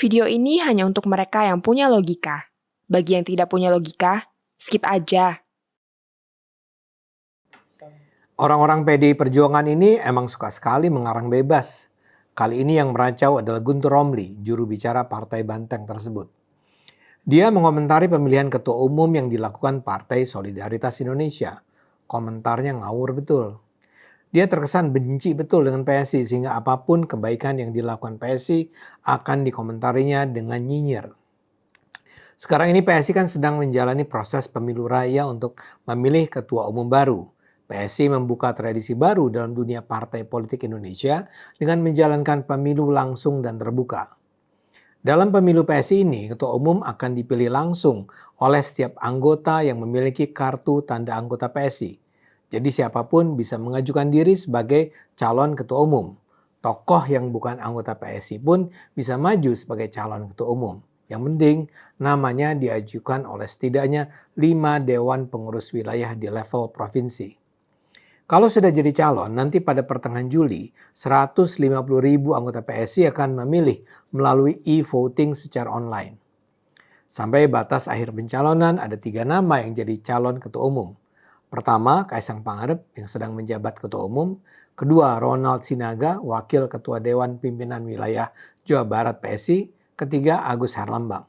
Video ini hanya untuk mereka yang punya logika. Bagi yang tidak punya logika, skip aja. Orang-orang PDI Perjuangan ini emang suka sekali mengarang bebas. Kali ini yang meracau adalah Guntur Romli, juru bicara Partai Banteng tersebut. Dia mengomentari pemilihan ketua umum yang dilakukan Partai Solidaritas Indonesia. Komentarnya ngawur betul. Dia terkesan benci betul dengan PSI sehingga apapun kebaikan yang dilakukan PSI akan dikomentarinya dengan nyinyir. Sekarang ini PSI kan sedang menjalani proses pemilu raya untuk memilih ketua umum baru. PSI membuka tradisi baru dalam dunia partai politik Indonesia dengan menjalankan pemilu langsung dan terbuka. Dalam pemilu PSI ini, ketua umum akan dipilih langsung oleh setiap anggota yang memiliki kartu tanda anggota PSI. Jadi siapapun bisa mengajukan diri sebagai calon ketua umum. Tokoh yang bukan anggota PSI pun bisa maju sebagai calon ketua umum. Yang penting namanya diajukan oleh setidaknya 5 dewan pengurus wilayah di level provinsi. Kalau sudah jadi calon, nanti pada pertengahan Juli, 150.000 anggota PSI akan memilih melalui e-voting secara online. Sampai batas akhir pencalonan ada 3 nama yang jadi calon ketua umum. Pertama, Kaisang Pangarep yang sedang menjabat ketua umum. Kedua, Ronald Sinaga, wakil ketua Dewan Pimpinan Wilayah Jawa Barat PSI. Ketiga, Agus Herlambang.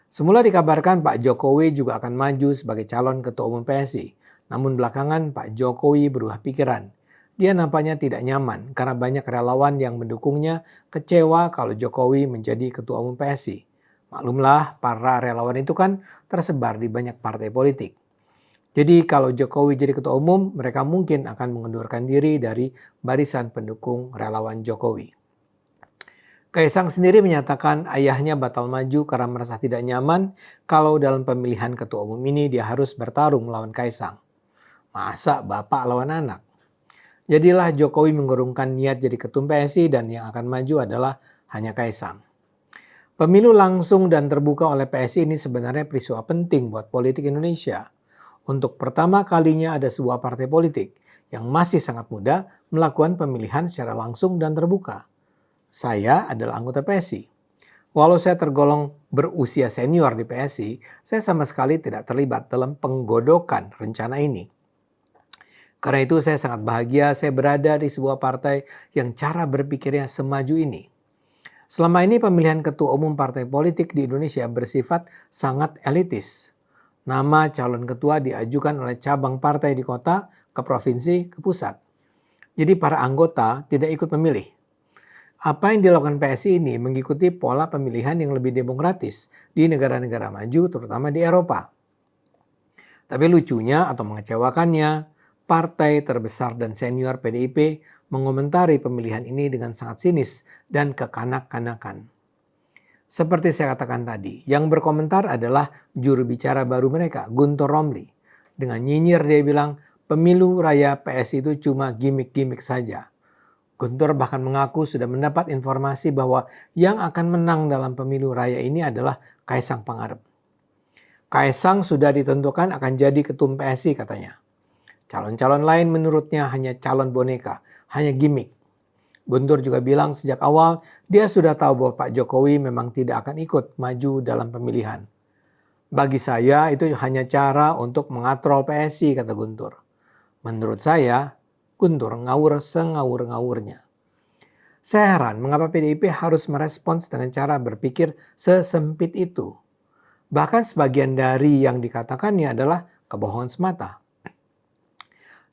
Semula dikabarkan Pak Jokowi juga akan maju sebagai calon ketua umum PSI. Namun belakangan Pak Jokowi berubah pikiran. Dia nampaknya tidak nyaman karena banyak relawan yang mendukungnya kecewa kalau Jokowi menjadi ketua umum PSI. Maklumlah, para relawan itu kan tersebar di banyak partai politik. Jadi kalau Jokowi jadi ketua umum, mereka mungkin akan mengundurkan diri dari barisan pendukung relawan Jokowi. Kaisang sendiri menyatakan ayahnya batal maju karena merasa tidak nyaman kalau dalam pemilihan ketua umum ini dia harus bertarung melawan Kaisang. Masa bapak lawan anak? Jadilah Jokowi mengurungkan niat jadi ketum PSI dan yang akan maju adalah hanya Kaisang. Pemilu langsung dan terbuka oleh PSI ini sebenarnya peristiwa penting buat politik Indonesia. Untuk pertama kalinya ada sebuah partai politik yang masih sangat muda melakukan pemilihan secara langsung dan terbuka. Saya adalah anggota PSI. Walau saya tergolong berusia senior di PSI, saya sama sekali tidak terlibat dalam penggodokan rencana ini. Karena itu saya sangat bahagia saya berada di sebuah partai yang cara berpikirnya semaju ini. Selama ini pemilihan ketua umum partai politik di Indonesia bersifat sangat elitis. Nama calon ketua diajukan oleh cabang partai di kota, ke provinsi, ke pusat. Jadi para anggota tidak ikut memilih. Apa yang dilakukan PSI ini mengikuti pola pemilihan yang lebih demokratis di negara-negara maju terutama di Eropa. Tapi lucunya atau mengecewakannya, partai terbesar dan senior PDIP mengomentari pemilihan ini dengan sangat sinis dan kekanak-kanakan. Seperti saya katakan tadi, yang berkomentar adalah juru bicara baru mereka, Guntur Romli. Dengan nyinyir dia bilang, pemilu raya PSI itu cuma gimmick-gimmick saja. Guntur bahkan mengaku sudah mendapat informasi bahwa yang akan menang dalam pemilu raya ini adalah Kaisang Pangarep. Kaisang sudah ditentukan akan jadi ketum PSI katanya. Calon-calon lain menurutnya hanya calon boneka, hanya gimmick. Guntur juga bilang sejak awal dia sudah tahu bahwa Pak Jokowi memang tidak akan ikut maju dalam pemilihan. Bagi saya itu hanya cara untuk mengatrol PSI, kata Guntur. Menurut saya, Guntur ngawur sengawur-ngawurnya. Saya heran mengapa PDIP harus merespons dengan cara berpikir sesempit itu. Bahkan sebagian dari yang dikatakannya adalah kebohongan semata.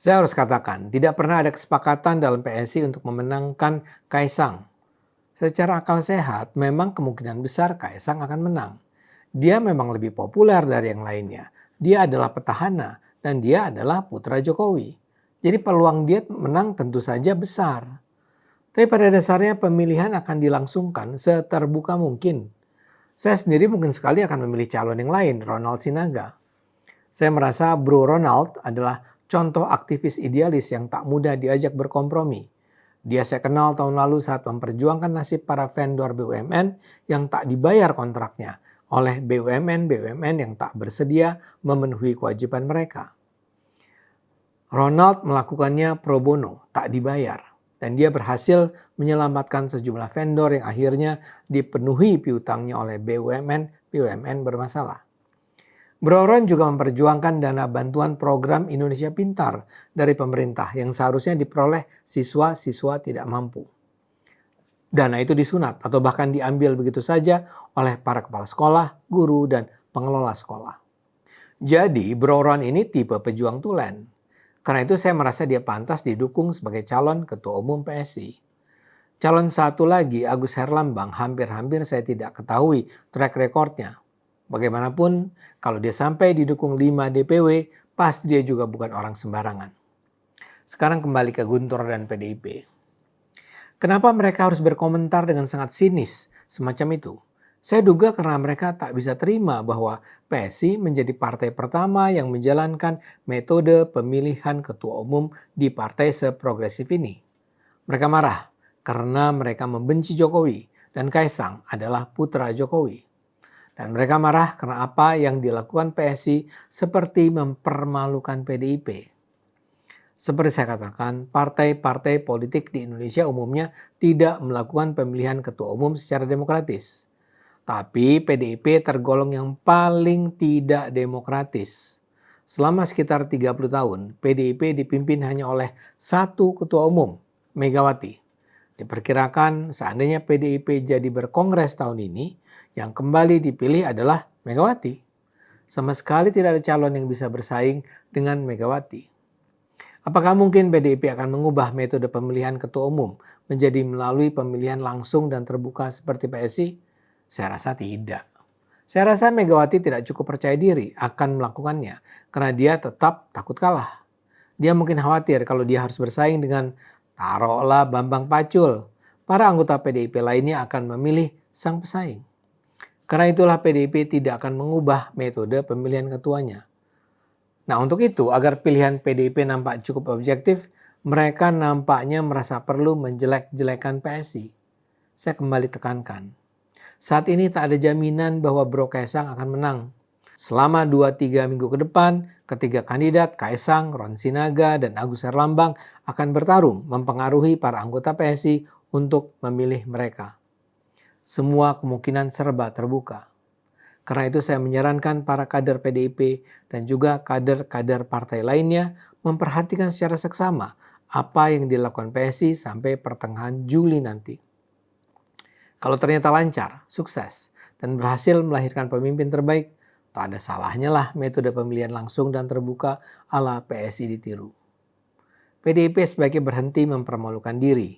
Saya harus katakan, tidak pernah ada kesepakatan dalam PSI untuk memenangkan Kaisang. Secara akal sehat, memang kemungkinan besar Kaisang akan menang. Dia memang lebih populer dari yang lainnya. Dia adalah petahana dan dia adalah putra Jokowi. Jadi peluang dia menang tentu saja besar. Tapi pada dasarnya pemilihan akan dilangsungkan seterbuka mungkin. Saya sendiri mungkin sekali akan memilih calon yang lain, Ronald Sinaga. Saya merasa Bro Ronald adalah contoh aktivis idealis yang tak mudah diajak berkompromi. Dia saya kenal tahun lalu saat memperjuangkan nasib para vendor BUMN yang tak dibayar kontraknya oleh BUMN yang tak bersedia memenuhi kewajiban mereka. Ronald melakukannya pro bono, tak dibayar. Dan dia berhasil menyelamatkan sejumlah vendor yang akhirnya dipenuhi piutangnya oleh BUMN bermasalah. Bro Ron juga memperjuangkan dana bantuan program Indonesia Pintar dari pemerintah yang seharusnya diperoleh siswa-siswa tidak mampu. Dana itu disunat atau bahkan diambil begitu saja oleh para kepala sekolah, guru, dan pengelola sekolah. Jadi Bro Ron ini tipe pejuang tulen. Karena itu saya merasa dia pantas didukung sebagai calon ketua umum PSI. Calon satu lagi, Agus Herlambang, hampir-hampir saya tidak ketahui track recordnya. Bagaimanapun, kalau dia sampai didukung 5 DPW, pasti dia juga bukan orang sembarangan. Sekarang kembali ke Guntur dan PDIP. Kenapa mereka harus berkomentar dengan sangat sinis semacam itu? Saya duga karena mereka tak bisa terima bahwa PSI menjadi partai pertama yang menjalankan metode pemilihan ketua umum di partai seprogresif ini. Mereka marah karena mereka membenci Jokowi dan Kaisang adalah putra Jokowi. Dan mereka marah karena apa yang dilakukan PSI seperti mempermalukan PDIP. Seperti saya katakan, partai-partai politik di Indonesia umumnya tidak melakukan pemilihan ketua umum secara demokratis. Tapi PDIP tergolong yang paling tidak demokratis. Selama sekitar 30 tahun, PDIP dipimpin hanya oleh satu ketua umum, Megawati. Diperkirakan seandainya PDIP jadi berkongres tahun ini, yang kembali dipilih adalah Megawati. Sama sekali tidak ada calon yang bisa bersaing dengan Megawati. Apakah mungkin PDIP akan mengubah metode pemilihan ketua umum menjadi melalui pemilihan langsung dan terbuka seperti PSI? Saya rasa tidak. Saya rasa Megawati tidak cukup percaya diri akan melakukannya karena dia tetap takut kalah. Dia mungkin khawatir kalau dia harus bersaing dengan taruhlah Bambang Pacul. Para anggota PDIP lainnya akan memilih sang pesaing. Karena itulah PDIP tidak akan mengubah metode pemilihan ketuanya. Nah, untuk itu agar pilihan PDIP nampak cukup objektif, mereka nampaknya merasa perlu menjelek-jelekan PSI. Saya kembali tekankan. Saat ini tak ada jaminan bahwa Bro Kaisang akan menang. Selama 2-3 minggu ke depan, ketiga kandidat Kaisang, Ron Sinaga, dan Agus Herlambang akan bertarung mempengaruhi para anggota PSI untuk memilih mereka. Semua kemungkinan serba terbuka. Karena itu saya menyarankan para kader PDIP dan juga kader-kader partai lainnya memperhatikan secara seksama apa yang dilakukan PSI sampai pertengahan Juli nanti. Kalau ternyata lancar, sukses, dan berhasil melahirkan pemimpin terbaik, tak ada salahnya lah metode pemilihan langsung dan terbuka ala PSI ditiru. PDIP sebaiknya berhenti mempermalukan diri.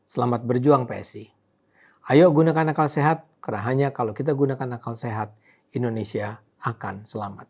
Selamat berjuang PSI. Ayo gunakan akal sehat, karena hanya kalau kita gunakan akal sehat, Indonesia akan selamat.